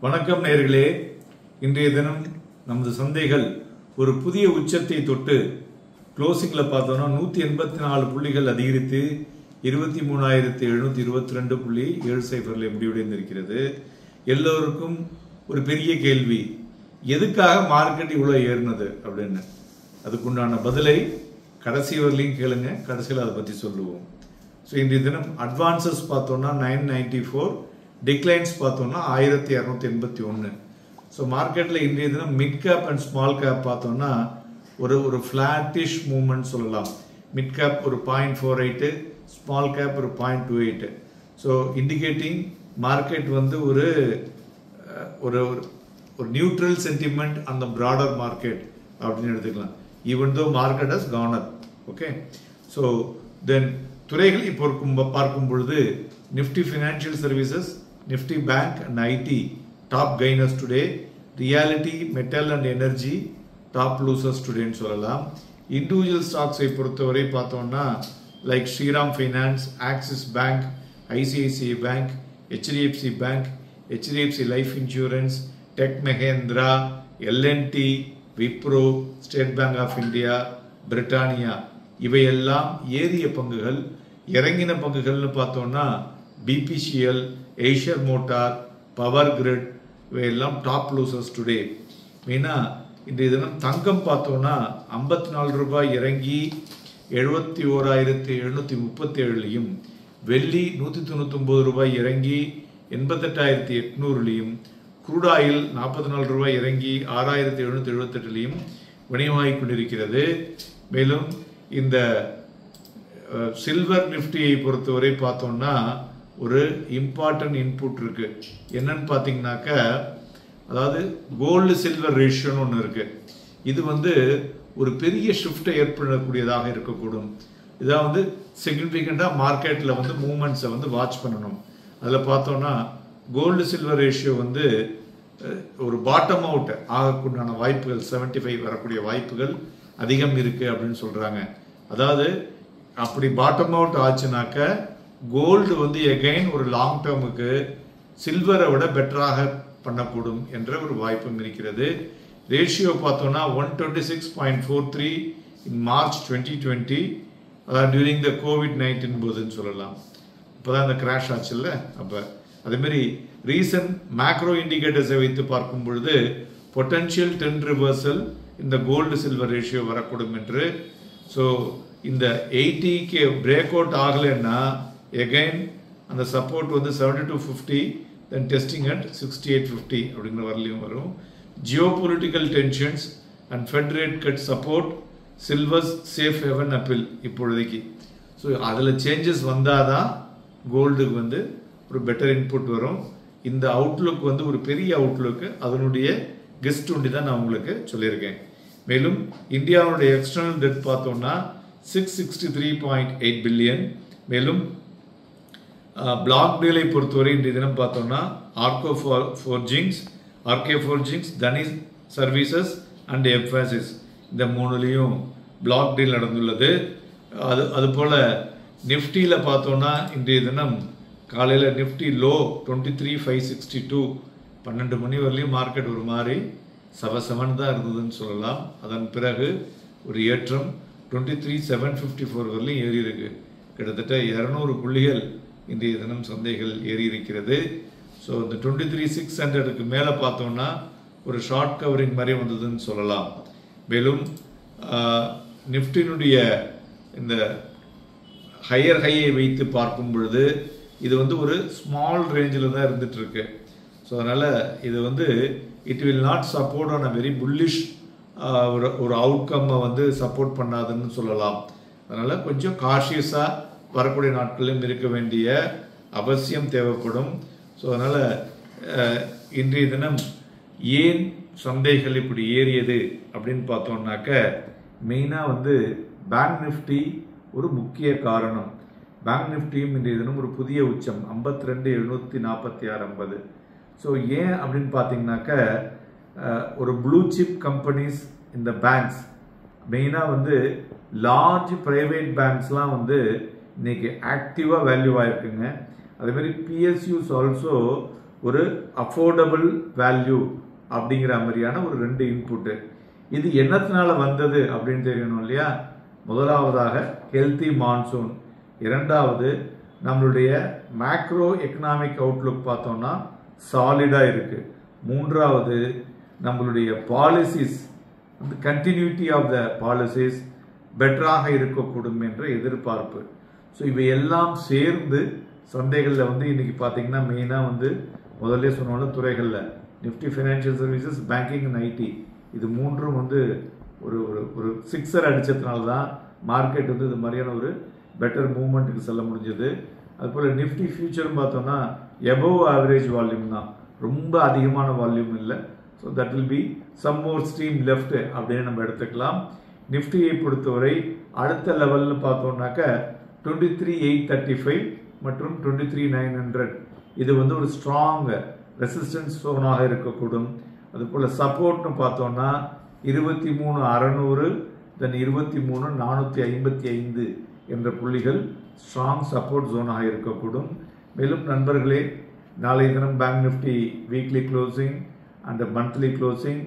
வணக்கம் நேயர்களே. இன்றைய தினம் நமது சந்தைகள் ஒரு புதிய உச்சத்தை தொட்டு க்ளோசிங்ல பார்த்தோம்னா 184 புள்ளிகள் அதிகரித்து 23,722.70 முடிவடைந்திருக்கிறது. எல்லோருக்கும் ஒரு பெரிய கேள்வி, எதுக்காக மார்க்கெட் இவ்வளவு ஏறினது அப்படின்னு. அதுக்குண்டான பதிலை கடைசி வரலையும் கேளுங்க, கடைசியில் அதை பற்றி சொல்லுவோம். ஸோ இன்றைய தினம் அட்வான்சஸ் பார்த்தோம்னா 994, டிக்ளைன்ஸ் பார்த்தோம்னா 1281. ஸோ மார்க்கெட்டில் இன்றைய தினம் mid cap and small cap பார்த்தோம்னா ஒரு ஃப்ளாட்டிஷ் மூவ்மெண்ட் சொல்லலாம். மிட் கேப் ஒரு 0.48, ஸ்மால் கேப் ஒரு 0.28. ஸோ இண்டிகேட்டிங் மார்க்கெட் வந்து ஒரு நியூட்ரல் சென்டிமெண்ட் அந்த ப்ராடர் மார்க்கெட் அப்படின்னு எடுத்துக்கலாம். Even though market has gone up. Okay, so then துறைகள் இப்போ பார்க்கும் பொழுது Nifty financial services, Nifty bank and IT top gainers today. Realty, metal and energy top losers டுடேன்னு சொல்லலாம். இண்டிவிஜுவல் ஸ்டாக்ஸை பொறுத்தவரை பார்த்தோம்னா like Shriram Finance, Axis Bank, ICICI Bank, HDFC Bank, HDFC Life Insurance, Tech Mahindra, L and T, Wipro, State Bank of India, Britannia இவையெல்லாம் ஏறிய பங்குகள். இறங்கின பங்குகள்னு பார்த்தோம்னா BPCL, Eicher motor, power grid இவையெல்லாம் டாப் லூசர்ஸ் டுடே. மெயினாக இன்றைய தினம் தங்கம் பார்த்தோம்னா 54 ரூபாய் இறங்கி 71,737லையும், வெள்ளி 199 ரூபாய் இறங்கி 88,800லையும், குரூட் ஆயில் 44 ரூபாய் இறங்கி 6,778லையும் வணிகமாகிக் கொண்டிருக்கிறது. மேலும் இந்த சில்வர் நிஃப்டியை பொறுத்தவரை பார்த்தோம்னா ஒரு இம்பார்ட்டன்ட் இன்புட் இருக்கு. என்னன்னு பார்த்தீங்கன்னாக்க, அதாவது கோல்டு சில்வர் ரேஷியோன்னு ஒன்று இருக்கு. இது வந்து ஒரு பெரிய ஷிஃப்டை ஏற்படக்கூடியதாக இருக்கக்கூடும். இதான் வந்து சிக்னிஃபிகண்டாக மார்க்கெட்டில் வந்து மூமெண்ட்ஸை வந்து வாட்ச் பண்ணணும். அதில் பார்த்தோம்னா கோல்டு சில்வர் ரேஷியோ வந்து ஒரு பாட்டம் அவுட் ஆகக்கூடான வாய்ப்புகள் 75 வரக்கூடிய வாய்ப்புகள் அதிகம் இருக்கு அப்படின்னு சொல்றாங்க. அதாவது அப்படி பாட்டம் அவுட் ஆச்சுனாக்க கோல்டு வந்து எகைன் ஒரு லாங் டேர்முக்கு சில்வரை விட பெட்டராக பண்ணக்கூடும் என்ற ஒரு வாய்ப்பும் இருக்கிறது. ரேஷியோ பார்த்தோம்னா 126.43 இன் மார்ச் 2020, அதாவது டியூரிங் த கோவிட்-19 போதுன்னு சொல்லலாம். இப்போதான் இந்த கிராஷ் ஆச்சுல்ல. அப்போ அதேமாரி ரீசன்ட் மேக்ரோ இண்டிகேட்டர்ஸை வைத்து பார்க்கும் பொழுது பொட்டன்ஷியல் ட்ரெண்ட் ரிவர்சல் இந்த கோல்டு சில்வர் ரேஷியோ வரக்கூடும் என்று. ஸோ இந்த 80க்கு பிரேக் அவுட் ஆகலைன்னா எகைன் அந்த சப்போர்ட் வந்து 7250, தென் டெஸ்டிங் அட் 6850 அப்படிங்கிற வரலையும் வரும். Geopolitical tensions and Fed rate cut support silver's safe haven appeal இப்பொழுதைக்கு. ஸோ அதில் சேஞ்சஸ் வந்தால் தான் கோல்டுக்கு வந்து ஒரு பெட்டர் இன்புட் வரும். இந்த அவுட்லுக் வந்து ஒரு பெரிய அவுட்லுக்கு அதனுடைய கெஸ்ட் ஒண்டி தான் நான் உங்களுக்கு சொல்லியிருக்கேன். மேலும் இந்தியாவுடைய எக்ஸ்டர்னல் டெட் பார்த்தோம்னா 663.8 பில்லியன். மேலும் பிளாக் டீலை பொறுத்தவரை இன்றைய தினம் பார்த்தோம்னா ஆர்கே ஃபோர்ஜிங்ஸ், தனி சர்வீசஸ் அண்ட் எம்ஃபாசிஸ் இந்த மூணுலேயும் பிளாக் டீல் நடந்துள்ளது. அதுபோல் நிஃப்டியில் பார்த்தோம்னா இன்றைய தினம் காலையில் நிஃப்டி லோ 23,562, 12 மணி வரலையும் மார்க்கெட் ஒரு மாதிரி சவசவன் தான் இருந்ததுன்னு சொல்லலாம். அதன் பிறகு ஒரு ஏற்றம் 23,754 வரலையும் ஏறி இருக்கு. கிட்டத்தட்ட 200 புள்ளிகள் இன்றைய தினம் சந்தைகள் ஏறி இருக்கிறது. ஸோ இந்த 23,600க்கு மேலே பார்த்தோம்னா ஒரு ஷார்ட் கவரிங் மாதிரி வந்ததுன்னு சொல்லலாம். மேலும் நிஃப்டினுடைய இந்த ஹையர் ஹையை வைத்து பார்க்கும் பொழுது இது வந்து ஒரு ஸ்மால் ரேஞ்சில் தான் இருந்துட்டு இருக்கு. ஸோ அதனால் இது வந்து it will not support on a very bullish ஒரு அவுட்கம்மை வந்து சப்போர்ட் பண்ணாதுன்னு சொல்லலாம். அதனால் கொஞ்சம் காஷியஸாக வரக்கூடிய நாட்களிலும் இருக்க வேண்டிய அவசியம் தேவைப்படும். ஸோ அதனால் இன்றைய தினம் ஏன் சந்தைகள் இப்படி ஏறியது அப்படின்னு பார்த்தோம்னாக்க, மெயினாக வந்து பேங்க் நிஃப்டி ஒரு முக்கிய காரணம். பேங்க் நிஃப்டியும் இன்றைய தினம் ஒரு புதிய உச்சம் 52,746.50. ஸோ ஏன் அப்படின்னு பார்த்தீங்கன்னாக்க, ஒரு ப்ளூ சிப் கம்பெனிஸ் இந்த பேங்க்ஸ் மெயினாக வந்து லார்ஜ் பிரைவேட் பேங்க்ஸ்லாம் வந்து இன்னைக்கு ஆக்டிவாக வேல்யூ ஆகிருக்குங்க. அதேமாதிரி பிஎஸ்யூஸ் ஆல்சோ ஒரு அஃபோர்டபுள் வேல்யூ அப்படிங்கிற மாதிரியான ஒரு 2 இன்புட்டு. இது என்னத்தினால வந்தது அப்படின்னு தெரியணும் இல்லையா? முதலாவதாக ஹெல்த்தி மான்சூன், இரண்டாவது நம்மளுடைய மேக்ரோ எக்கனாமிக் அவுட்லுக் பார்த்தோம்னா சாலிடாக இருக்கு, மூன்றாவது நம்மளுடைய பாலிசிஸ் அந்த கண்டினியூட்டி ஆஃப் த பாலிசிஸ் பெட்டராக இருக்கக்கூடும் என்ற எதிர்பார்ப்பு. ஸோ இவை எல்லாம் சேர்ந்து சந்தைகளில் வந்து இன்னைக்கு பார்த்தீங்கன்னா மெயினாக வந்து முதல்ல சொன்ன துறைகளில் Nifty financial services, banking and IT, இது மூன்றும் வந்து ஒரு ஒரு சிக்ஸர் அடித்ததுனால தான் மார்க்கெட் வந்து இது மாதிரியான ஒரு பெட்டர் மூவ்மெண்ட்டுக்கு செல்ல முடிஞ்சது. அதுபோல் நிஃப்டி ஃபியூச்சர்னு பார்த்தோம்னா எபோவ் ஆவரேஜ் வால்யூம் தான், ரொம்ப அதிகமான வால்யூம் இல்லை. So that will be some more stream left அப்படின்னு நம்ம எடுத்துக்கலாம். நிஃப்டியை பொறுத்தவரை அடுத்த லெவல்னு பார்த்தோம்னாக்க 23,835 மற்றும் 23,900 இது வந்து ஒரு ஸ்ட்ராங் ரெசிஸ்டன்ஸ் ஜோனாக இருக்கக்கூடும். அதுபோல் சப்போர்ட்னு பார்த்தோம்னா 23,600 தென் 23,455 என்ற புள்ளிகள் ஸ்ட்ராங் சப்போர்ட் ஜோனாக இருக்கக்கூடும். மேலும் நண்பர்களே, நாளை தினம் bank Nifty weekly closing and monthly closing,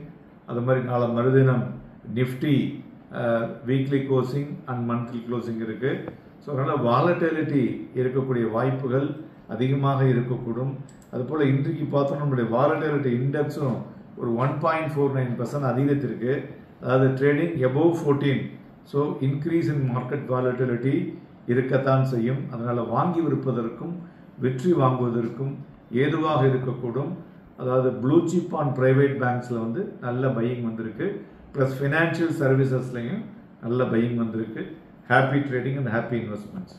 அது மாதிரி நாளை மறுதினம் Nifty weekly closing and monthly closing இருக்குது. ஸோ அதனால் வாலட்டிலிட்டி இருக்கக்கூடிய வாய்ப்புகள் அதிகமாக இருக்கக்கூடும். அதுபோல் இன்றைக்கு பார்த்தோம் நம்மளுடைய வாலட்டிலிட்டி இண்டெக்ஸும் ஒரு 1.49% அதிகரித்திருக்கு. அதாவது trading above 14. So increase in market volatility இருக்கத்தான் செய்யும். அதனால் வாங்கி விற்பதற்கும் வெற்றி வாங்குவதற்கும் ஏதுவாக இருக்கக்கூடும். அதாவது ப்ளூ சிப் ஆன் பிரைவேட் பேங்க்ஸில் வந்து நல்ல பையிங் வந்திருக்கு, ப்ளஸ் ஃபினான்ஷியல் சர்வீசஸ்லையும் நல்ல பையிங் வந்திருக்கு. Happy trading and happy investments.